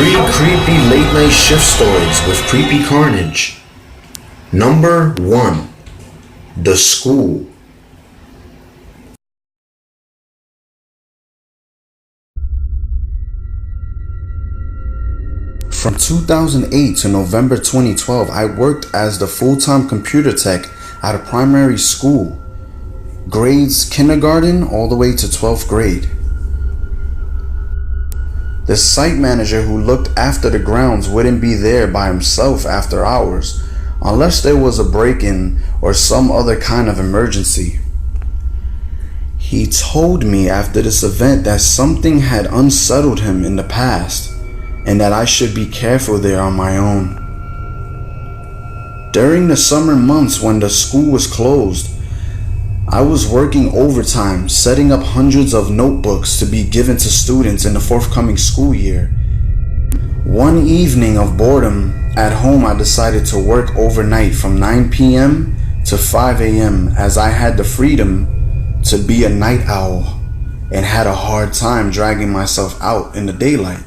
3 creepy late night shift stories with creepy carnage. Number 1. The School. From 2008 to November 2012, I worked as the full-time computer tech at a primary school, grades kindergarten all the way to 12th grade. The site manager who looked after the grounds wouldn't be there by himself after hours unless there was a break-in or some other kind of emergency. He told me after this event that something had unsettled him in the past and that I should be careful there on my own. During the summer months when the school was closed, I was working overtime setting up hundreds of notebooks to be given to students in the forthcoming school year. One evening of boredom at home, I decided to work overnight from 9 p.m. to 5 a.m. as I had the freedom to be a night owl and had a hard time dragging myself out in the daylight.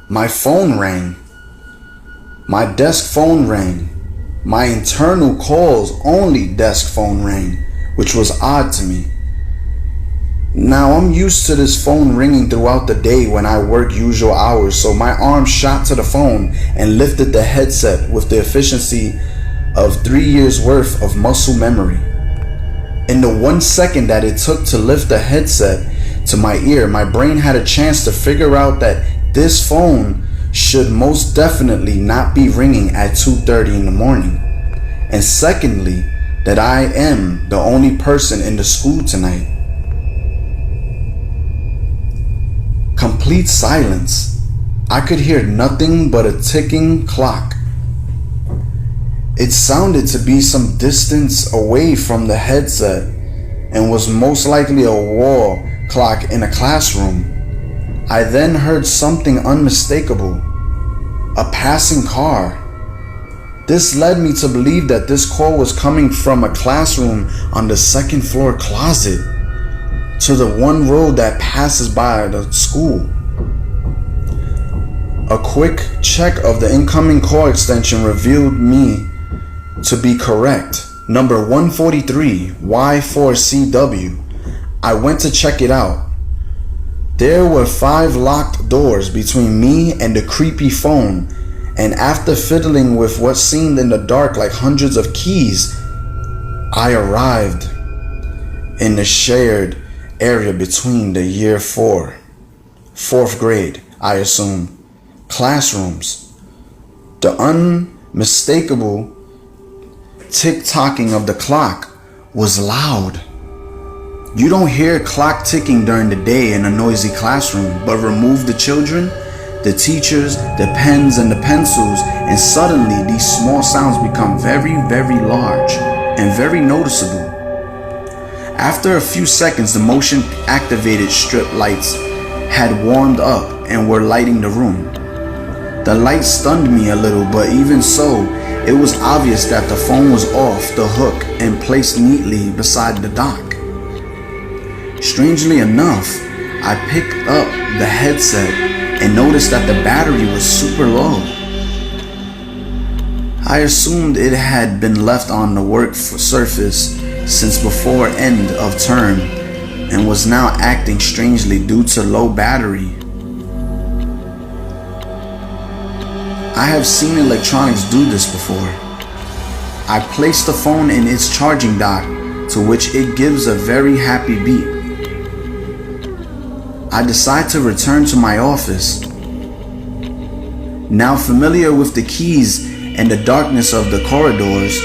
My phone rang. My desk phone rang. My internal calls only desk phone rang, which was odd to me. Now I'm used to this phone ringing throughout the day when I work usual hours, so my arm shot to the phone and lifted the headset with the efficiency of 3 years worth of muscle memory. In the 1 second that it took to lift the headset to my ear, my brain had a chance to figure out that this phone should most definitely not be ringing at 2:30 in the morning. And secondly, that I am the only person in the school tonight. Complete silence. I could hear nothing but a ticking clock. It sounded to be some distance away from the headset and was most likely a wall clock in a classroom. I then heard something unmistakable. A passing car. This led me to believe that this call was coming from a classroom on the second floor closet to the one road that passes by the school. A quick check of the incoming call extension revealed me to be correct. Number 143 Y4CW. I went to check it out. There were 5 locked doors between me and the creepy phone, and after fiddling with what seemed in the dark like hundreds of keys, I arrived in the shared area between the year 4th grade, I assume, classrooms. The unmistakable tick-tocking of the clock was loud. You don't hear clock ticking during the day in a noisy classroom, but remove the children, the teachers, the pens and the pencils, and suddenly these small sounds become very, very large and very noticeable. After a few seconds, the motion activated strip lights had warmed up and were lighting the room. The light stunned me a little, but even so, it was obvious that the phone was off the hook and placed neatly beside the dock. Strangely enough, I picked up the headset and noticed that the battery was super low. I assumed it had been left on the work surface since before end of term and was now acting strangely due to low battery. I have seen electronics do this before. I placed the phone in its charging dock, to which it gives a very happy beep. I decide to return to my office. Now familiar with the keys and the darkness of the corridors,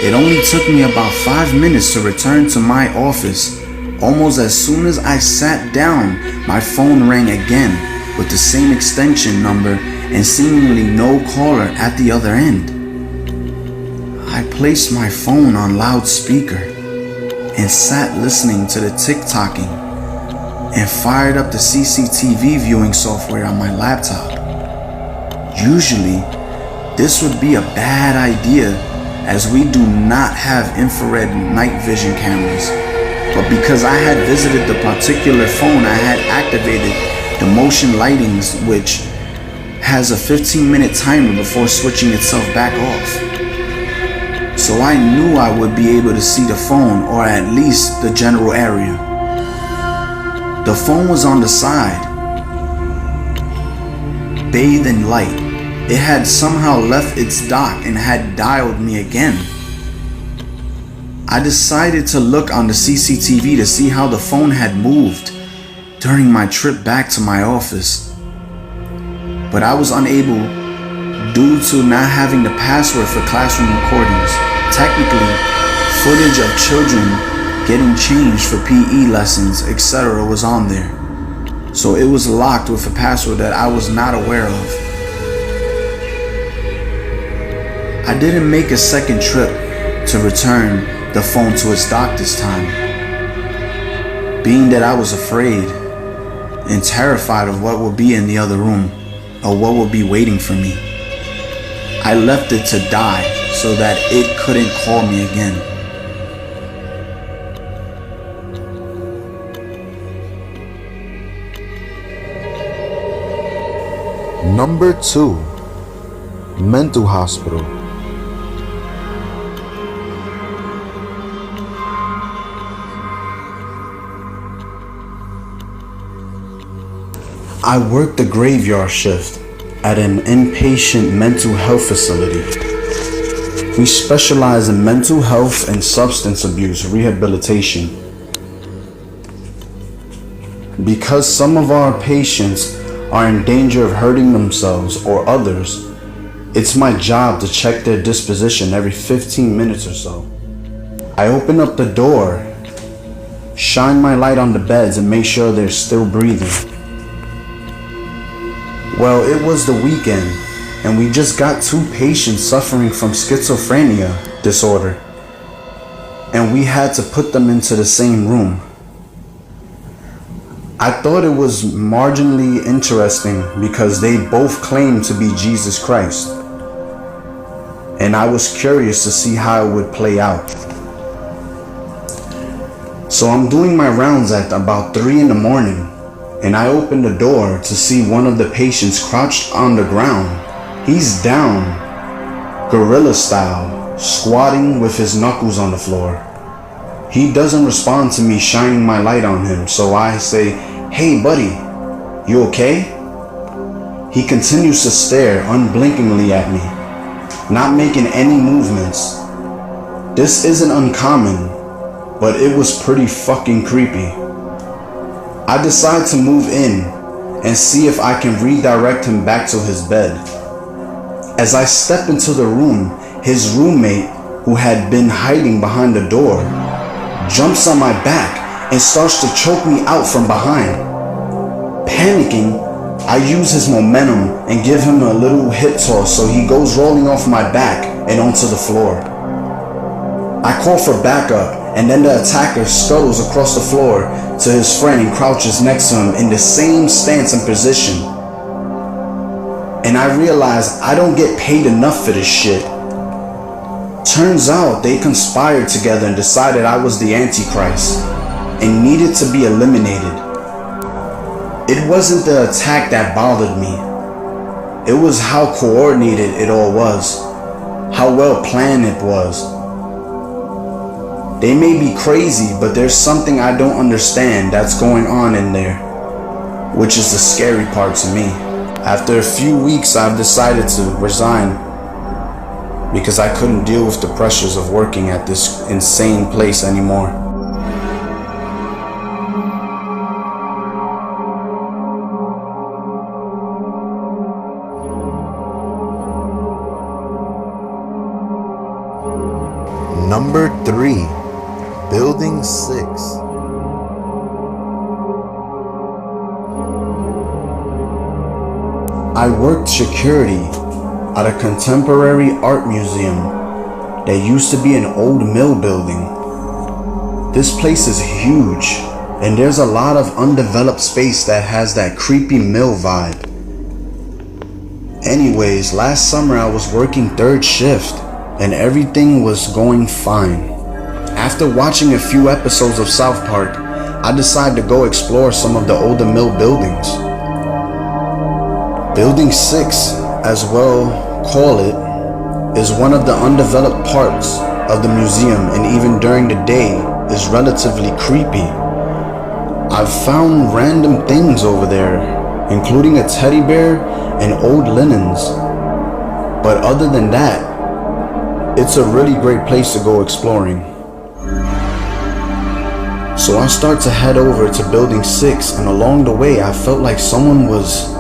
it only took me about 5 minutes to return to my office. Almost as soon as I sat down, my phone rang again with the same extension number and seemingly no caller at the other end. I placed my phone on loudspeaker and sat listening to the tick-tocking and fired up the CCTV viewing software on my laptop. Usually, this would be a bad idea as we do not have infrared night vision cameras, but because I had visited the particular phone, I had activated the motion lightings which has a 15-minute timer before switching itself back off. So I knew I would be able to see the phone, or at least the general area. The phone was on the side, bathed in light. It had somehow left its dock and had dialed me again. I decided to look on the CCTV to see how the phone had moved during my trip back to my office. But I was unable due to not having the password for classroom recordings. Technically, footage of children getting changed for PE lessons, etc. was on there. So it was locked with a password that I was not aware of. I didn't make a second trip to return the phone to its dock this time, being that I was afraid and terrified of what would be in the other room, or what would be waiting for me. I left it to die so that it couldn't call me again. Number 2, mental hospital. I worked the graveyard shift at an inpatient mental health facility. We specialize in mental health and substance abuse rehabilitation. Because some of our patients are in danger of hurting themselves or others, it's my job to check their disposition every 15 minutes or so. I open up the door, shine my light on the beds, and make sure they're still breathing. Well, it was the weekend, and we just got 2 patients suffering from schizophrenia disorder, and we had to put them into the same room. I thought it was marginally interesting because they both claimed to be Jesus Christ, and I was curious to see how it would play out. So I'm doing my rounds at about 3 in the morning, and I open the door to see one of the patients crouched on the ground. He's down, gorilla style, squatting with his knuckles on the floor. He doesn't respond to me shining my light on him, so I say, "Hey buddy, you okay?" He continues to stare unblinkingly at me, not making any movements. This isn't uncommon, but it was pretty fucking creepy. I decide to move in and see if I can redirect him back to his bed. As I step into the room, his roommate, who had been hiding behind the door, jumps on my back and starts to choke me out from behind. Panicking, I use his momentum and give him a little hip toss so he goes rolling off my back and onto the floor. I call for backup, and then the attacker scuttles across the floor to his friend and crouches next to him in the same stance and position. And I realize I don't get paid enough for this shit. Turns out they conspired together and decided I was the Antichrist and needed to be eliminated. It wasn't the attack that bothered me. It was how coordinated it all was, how well planned it was. They may be crazy, but there's something I don't understand that's going on in there, which is the scary part to me. After a few weeks, I've decided to resign because I couldn't deal with the pressures of working at this insane place anymore. Number 3, Building 6. I worked security at a contemporary art museum that used to be an old mill building. This place is huge, and there's a lot of undeveloped space that has that creepy mill vibe. Anyways, last summer I was working 3rd shift, and everything was going fine. After watching a few episodes of South Park, I decided to go explore some of the older mill buildings. Building 6, as we'll call it, is one of the undeveloped parts of the museum, and even during the day is relatively creepy. I've found random things over there, including a teddy bear and old linens. But other than that, it's a really great place to go exploring. So I start to head over to Building 6, and along the way I felt like someone was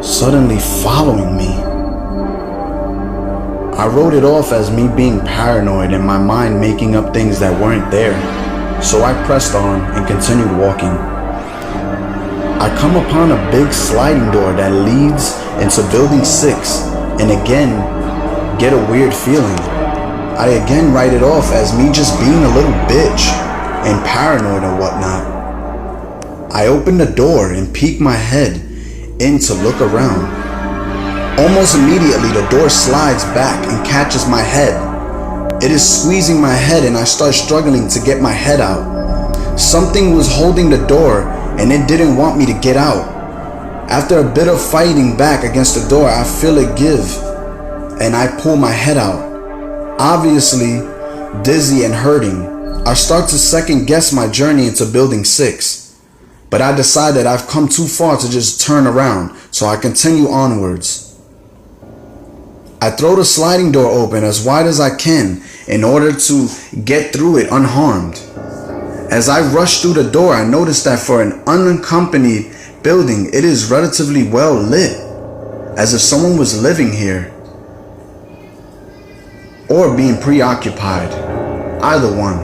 suddenly following me. I wrote it off as me being paranoid and my mind making up things that weren't there. So I pressed on and continued walking. I come upon a big sliding door that leads into Building 6, and again get a weird feeling. I again write it off as me just being a little bitch and paranoid and whatnot. I open the door and peek my head in to look around. Almost immediately the door slides back and catches my head. It is squeezing my head and I start struggling to get my head out. Something was holding the door and it didn't want me to get out. After a bit of fighting back against the door, I feel it give and I pull my head out. Obviously dizzy and hurting, I start to second guess my journey into Building 6. But I decide that I've come too far to just turn around, so I continue onwards. I throw the sliding door open as wide as I can in order to get through it unharmed. As I rush through the door, I notice that for an unaccompanied building, it is relatively well lit, as if someone was living here or being preoccupied. Either one.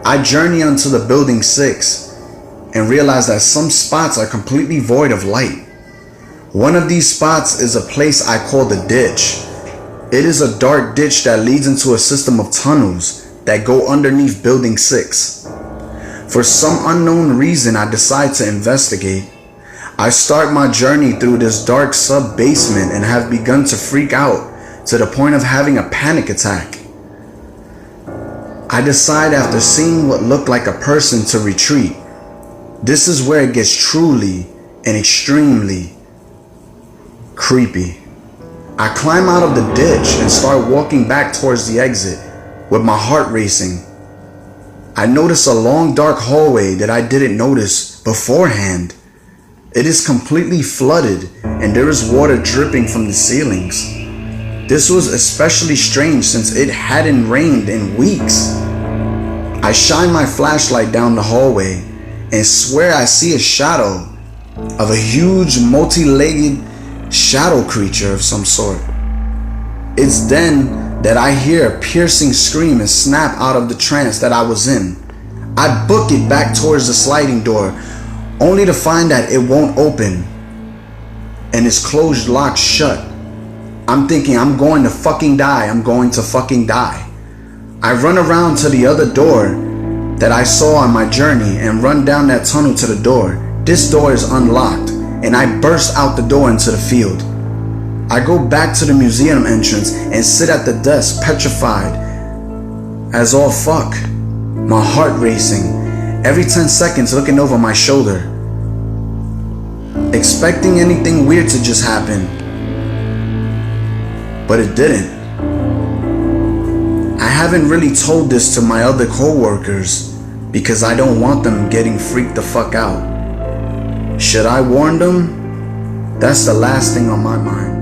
I journey onto the Building 6 and realize that some spots are completely void of light. One of these spots is a place I call the ditch. It is a dark ditch that leads into a system of tunnels that go underneath Building 6. For some unknown reason, I decide to investigate. I start my journey through this dark sub-basement and have begun to freak out to the point of having a panic attack. I decide after seeing what looked like a person to retreat. This is where it gets truly and extremely creepy. I climb out of the ditch and start walking back towards the exit with my heart racing. I notice a long dark hallway that I didn't notice beforehand. It is completely flooded and there is water dripping from the ceilings. This was especially strange since it hadn't rained in weeks. I shine my flashlight down the hallway and swear I see a shadow of a huge multi-legged shadow creature of some sort. It's then that I hear a piercing scream and snap out of the trance that I was in. I book it back towards the sliding door, only to find that it won't open and it's closed, locked shut. I'm thinking I'm going to fucking die. I run around to the other door that I saw on my journey and run down that tunnel to the door. This door is unlocked and I burst out the door into the field. I go back to the museum entrance and sit at the desk petrified as all fuck. My heart racing, every 10 seconds looking over my shoulder, expecting anything weird to just happen. But it didn't. I haven't really told this to my other co-workers because I don't want them getting freaked the fuck out. Should I warn them? That's the last thing on my mind.